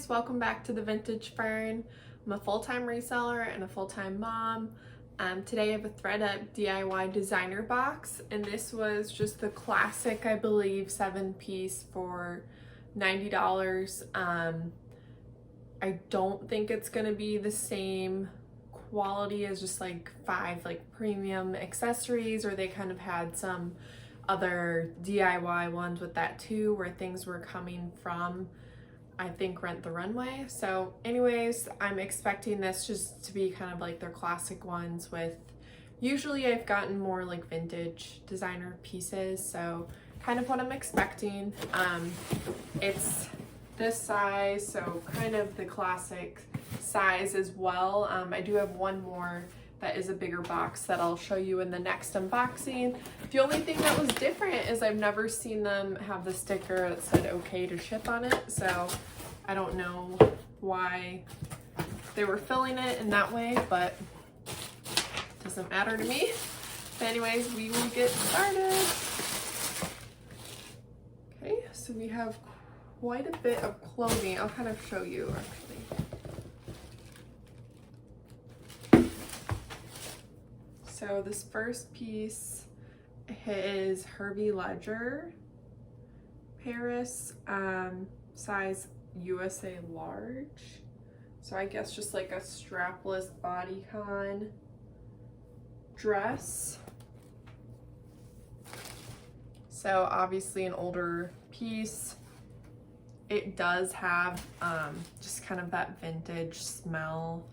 guys, welcome back to the Vintage Fern. I'm a full-time reseller and a full-time mom. Today I have a ThredUP DIY designer box, and this was just the classic, I believe, 7-piece for $90. I don't think it's gonna be the same quality as just like 5 like premium accessories, or they kind of had some other DIY ones with that too, where things were coming from, I think, Rent the Runway. So anyways, I'm expecting this just to be kind of like their classic ones with, usually I've gotten more like vintage designer pieces, so kind of what I'm expecting. It's this size, so kind of the classic size as well. I do have one more that is a bigger box that I'll show you in the next unboxing. The only thing that was different is I've never seen them have the sticker that said okay to ship on it, so I don't know why they were filling it in that way, but it doesn't matter to me. But anyways, we will get started. Okay, so we have quite a bit of clothing. I'll kind of show you actually. So this first piece is Herbie Ledger, Paris, size USA large. So I guess just like a strapless bodycon dress. So obviously an older piece. It does have just kind of that vintage smell.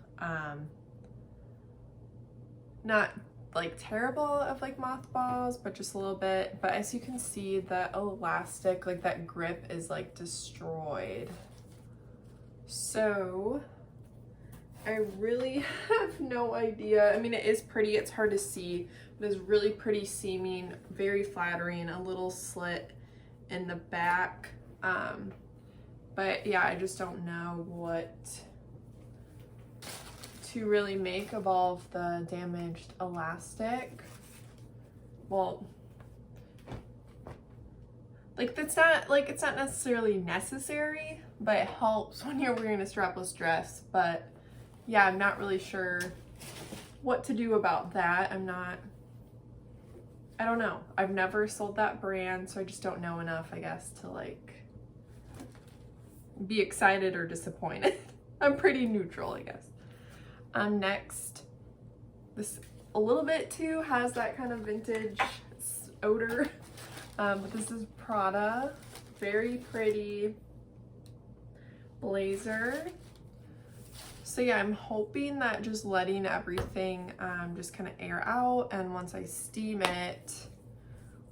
Not like terrible of like mothballs, but just a little bit. But as you can see, the elastic, like that grip, is like destroyed. So I really have no idea. I mean, it is pretty, it's hard to see, but it's really pretty seaming, very flattering, a little slit in the back. But yeah, I just don't know what to really make of all of the damaged elastic. Well, like it's not necessarily necessary, but it helps when you're wearing a strapless dress. But yeah, I'm not really sure what to do about that. I don't know. I've never sold that brand, so I just don't know enough, I guess, to like be excited or disappointed. I'm pretty neutral, I guess. Next, this a little bit too has that kind of vintage odor, but this is Prada, very pretty blazer. So yeah, I'm hoping that just letting everything just kind of air out, and once I steam it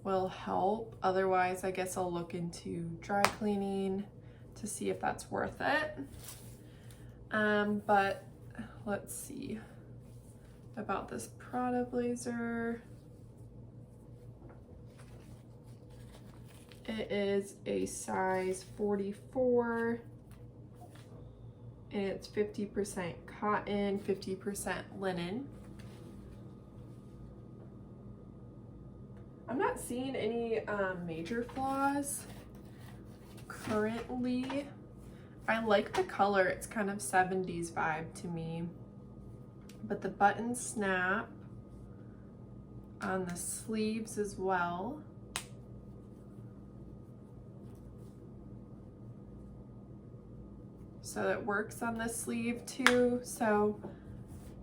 will help. Otherwise, I guess I'll look into dry cleaning to see if that's worth it. But let's see about this Prada blazer. It is a size 44, and it's 50% cotton, 50% linen. I'm not seeing any major flaws currently. I like the color, it's kind of 70s vibe to me. But the buttons snap on the sleeves as well. So it works on the sleeve too. So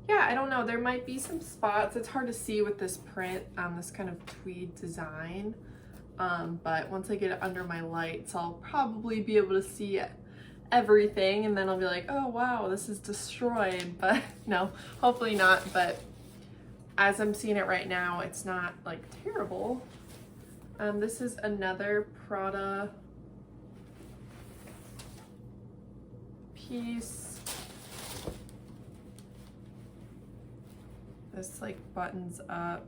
yeah, I don't know, there might be some spots. It's hard to see with this print on this kind of tweed design. But once I get it under my lights, I'll probably be able to see it, everything, and then I'll be like, oh wow, this is destroyed. But no, hopefully not. But as I'm seeing it right now, it's not like terrible. This is another Prada piece. This like buttons up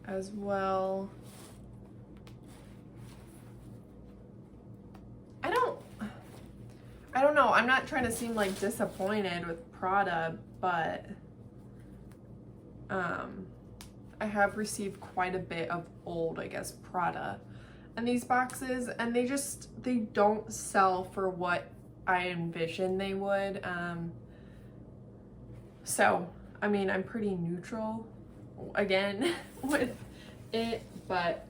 as well. I don't know, I'm not trying to seem like disappointed with Prada, but I have received quite a bit of old, I guess, Prada, in these boxes, and they don't sell for what I envisioned they would. So I mean, I'm pretty neutral again with it, but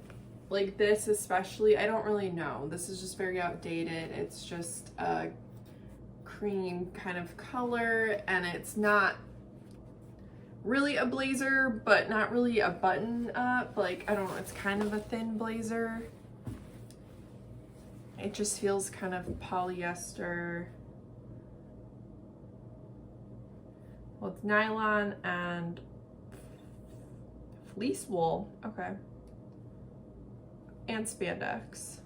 like this especially, I don't really know. This is just very outdated. It's just a cream kind of color, and it's not really a blazer, but not really a button up. Like, I don't know, it's kind of a thin blazer. It just feels kind of polyester. Well, it's nylon and fleece wool, okay. And spandex.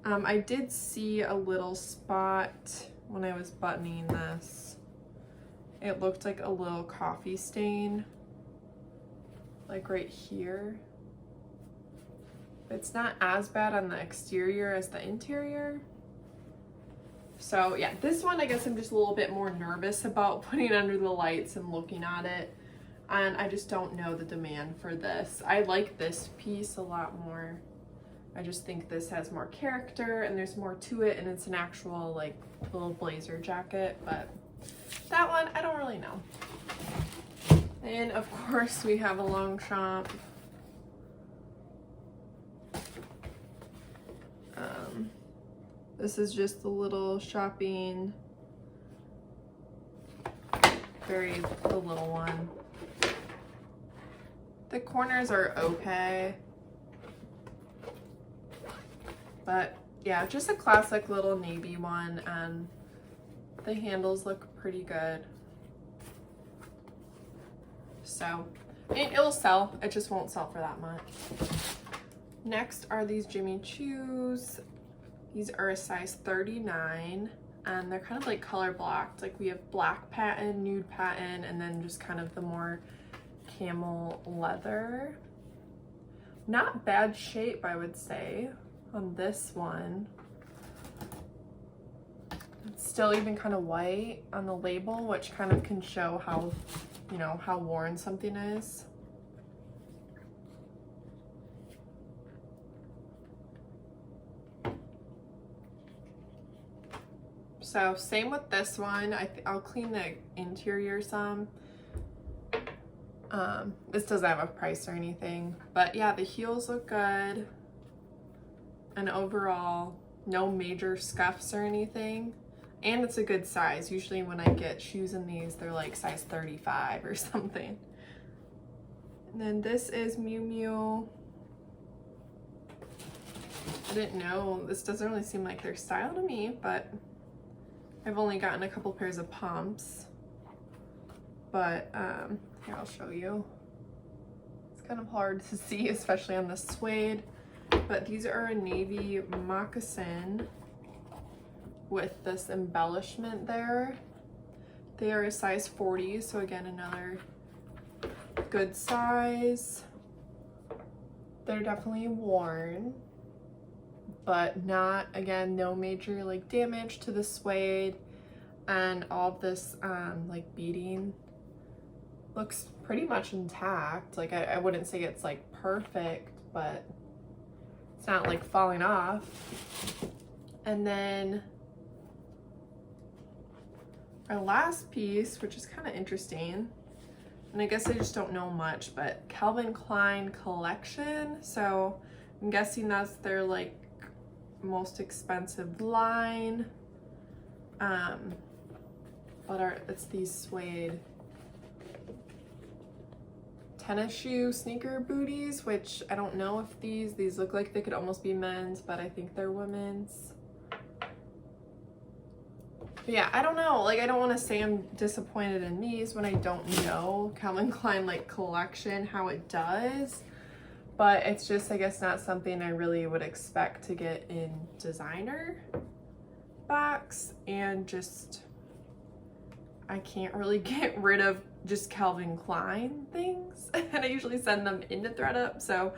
I did see a little spot when I was buttoning this. It looked like a little coffee stain, like right here. It's not as bad on the exterior as the interior. So yeah, this one I guess I'm just a little bit more nervous about putting under the lights and looking at it. And I just don't know the demand for this. I like this piece a lot more. I just think this has more character and there's more to it, and it's an actual like little blazer jacket, but that one, I don't really know. And of course we have a Longchamp. This is just a little shopping, the little one. The corners are okay, but yeah, just a classic little navy one, and the handles look pretty good. So, and it'll sell, it just won't sell for that much. Next are these Jimmy Choos. These are a size 39, and they're kind of like color blocked. Like we have black pattern, nude pattern, and then just kind of the more camel leather. Not bad shape, I would say, on this one. It's still even kind of white on the label, which kind of can show how, you know, how worn something is. So same with this one. I'll clean the interior some. This doesn't have a price or anything, but yeah, the heels look good. And overall, no major scuffs or anything. And it's a good size. Usually when I get shoes in these, they're like size 35 or something. And then this is Miu Miu. I didn't know, this doesn't really seem like their style to me, but I've only gotten a couple pairs of pumps. But here, I'll show you. It's kind of hard to see, especially on the suede. But these are a navy moccasin with this embellishment there. They are a size 40, so again, another good size. They're definitely worn, but not, again, no major like damage to the suede, and all of this like beading looks pretty much intact. Like I wouldn't say it's like perfect, but it's not like falling off. And then our last piece, which is kind of interesting, and I guess I just don't know much, but Calvin Klein collection. So I'm guessing that's their like most expensive line. It's these suede tennis shoe sneaker booties, which I don't know if these look like they could almost be men's, but I think they're women's. But yeah, I don't know, like I don't want to say I'm disappointed in these when I don't know Calvin Klein like collection, how it does, but it's just, I guess, not something I really would expect to get in designer box. And just, I can't really get rid of just Calvin Klein things and I usually send them into ThredUP, so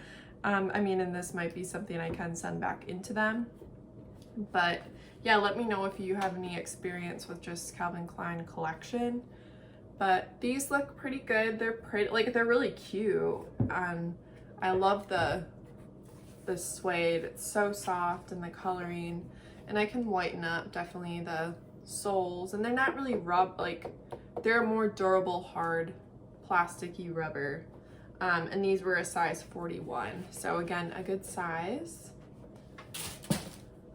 I mean, and this might be something I can send back into them. But yeah, let me know if you have any experience with just Calvin Klein collection. But these look pretty good. They're pretty, like they're really cute. I love the this suede. It's so soft and the coloring, and I can whiten up definitely the soles, and they're not really like, they're more durable, hard, plasticky rubber. And these were a size 41. So again, a good size.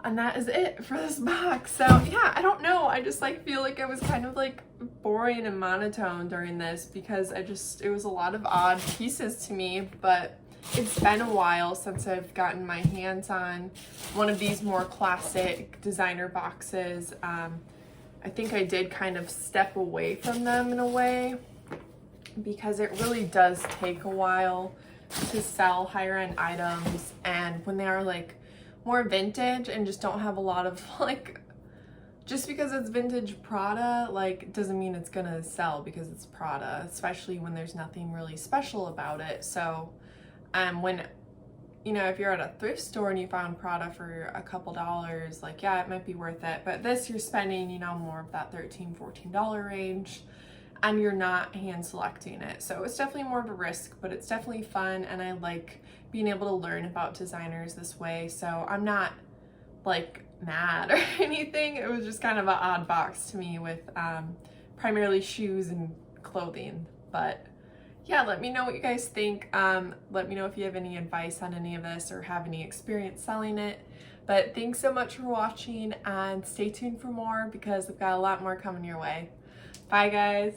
And that is it for this box. So yeah, I don't know. I just like feel like I was kind of like boring and monotone during this because it was a lot of odd pieces to me, but it's been a while since I've gotten my hands on one of these more classic designer boxes. I think I did kind of step away from them in a way because it really does take a while to sell higher end items, and when they are like more vintage and just don't have a lot of like, just because it's vintage Prada, like doesn't mean it's gonna sell because it's Prada, especially when there's nothing really special about it. So when, you know, if you're at a thrift store and you found Prada for a couple dollars, like yeah, it might be worth it, but this you're spending, you know, more of that $13-14 range, and you're not hand selecting it. So it's definitely more of a risk, but it's definitely fun, and I like being able to learn about designers this way. So I'm not like mad or anything. It was just kind of an odd box to me with primarily shoes and clothing. But yeah, let me know what you guys think. Let me know if you have any advice on any of this or have any experience selling it. But thanks so much for watching, and stay tuned for more because I've got a lot more coming your way. Bye guys.